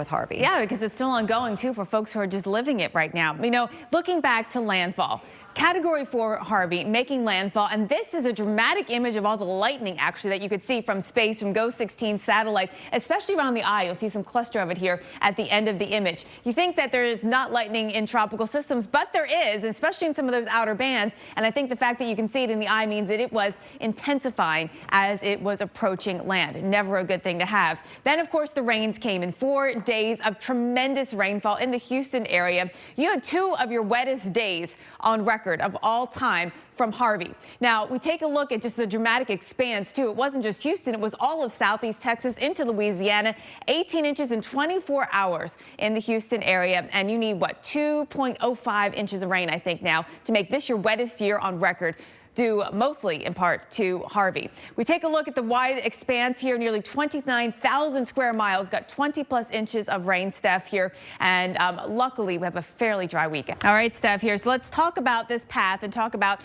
with Harvey. Yeah, because it's still ongoing too for folks who are just living it right now. You know, looking back to landfall. Category 4 Harvey making landfall, and this is a dramatic image of all the lightning actually that you could see from space from GOES 16 satellite, especially around the eye. You'll see some cluster of it here at the end of the image. You think that there is not lightning in tropical systems, but there is, especially in some of those outer bands. And I think the fact that you can see it in the eye means that it was intensifying as it was approaching land. Never a good thing to have. Then, of course, the rains came in 4 days of tremendous rainfall in the Houston area. You had 2 of your wettest days on record of all time from Harvey. Now, we take a look at just the dramatic expanse, too. It wasn't just Houston. It was all of southeast Texas into Louisiana. 18 inches in 24 hours in the Houston area. And you need, what, 2.05 inches of rain, I think, now to make this your wettest year on record, due mostly in part to Harvey. We take a look at the wide expanse here, nearly 29,000 square miles, got 20+ inches of rain, Steph, here. And luckily, we have a fairly dry weekend. All right, Steph, here. So let's talk about this path and talk about,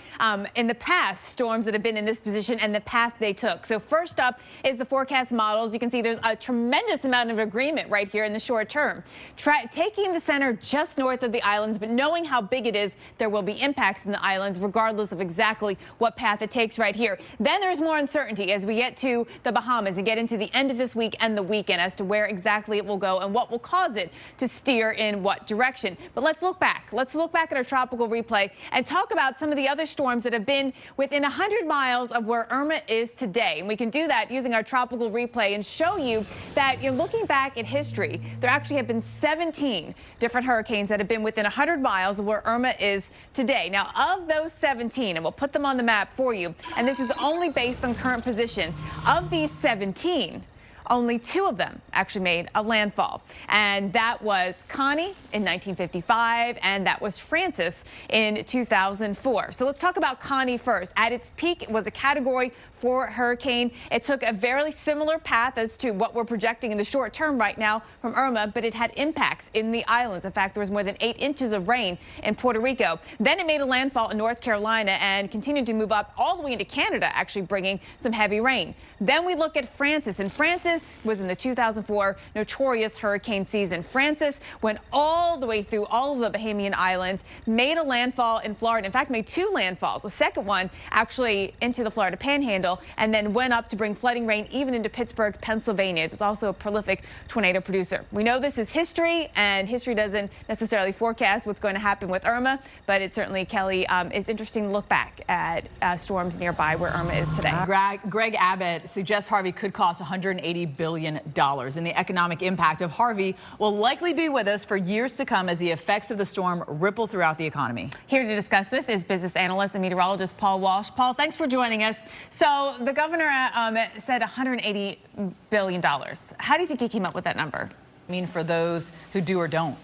in the past, storms that have been in this position and the path they took. So first up is the forecast models. You can see there's a tremendous amount of agreement right here in the short term. Taking the center just north of the islands, but knowing how big it is, there will be impacts in the islands, regardless of exactly what path it takes right here. Then there's more uncertainty as we get to the Bahamas and get into the end of this week and the weekend as to where exactly it will go and what will cause it to steer in what direction. But let's look back. Let's look back at our tropical replay and talk about some of the other storms that have been within 100 miles of where Irma is today. And we can do that using our tropical replay and show you that you're looking back at history. There actually have been 17 different hurricanes that have been within 100 miles of where Irma is today. Now, of those 17, and we'll put them on the map for you, and this is only based on current position, of these 17, only 2 of them actually made a landfall. And that was Connie in 1955, and that was Frances in 2004. So let's talk about Connie first. At its peak, it was a Category 4 hurricane. It took a very similar path as to what we're projecting in the short term right now from Irma, but it had impacts in the islands. In fact, there was more than 8 inches of rain in Puerto Rico. Then it made a landfall in North Carolina and continued to move up all the way into Canada, actually bringing some heavy rain. Then we look at Frances, and Frances was in the 2004 notorious hurricane season. Frances went all the way through all of the Bahamian Islands, made a landfall in Florida. In fact, made 2 landfalls. The second one actually into the Florida Panhandle, and then went up to bring flooding rain even into Pittsburgh, Pennsylvania. It was also a prolific tornado producer. We know this is history, and history doesn't necessarily forecast what's going to happen with Irma, but it certainly, Kelly, is interesting to look back at storms nearby where Irma is today. Greg Abbott suggests Harvey could cost $180 billion, and the economic impact of Harvey will likely be with us for years to come as the effects of the storm ripple throughout the economy. Here to discuss this is business analyst and meteorologist Paul Walsh. Paul, thanks for joining us. So the governor said $180 billion. How do you think he came up with that number? I mean, for those who do or don't.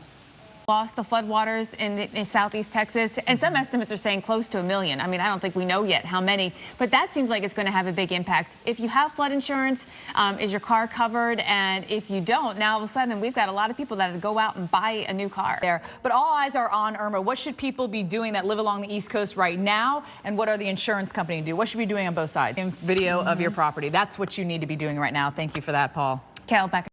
Lost the floodwaters in southeast Texas, and some estimates are saying close to 1 million. I mean, I don't think we know yet how many, but that seems like it's going to have a big impact. If you have flood insurance, is your car covered? And if you don't, now all of a sudden we've got a lot of people that go out and buy a new car. But all eyes are on Irma. What should people be doing that live along the East Coast right now? And what are the insurance companies do? What should we be doing on both sides? Video of your property. That's what you need to be doing right now. Thank you for that, Paul. Cal, back.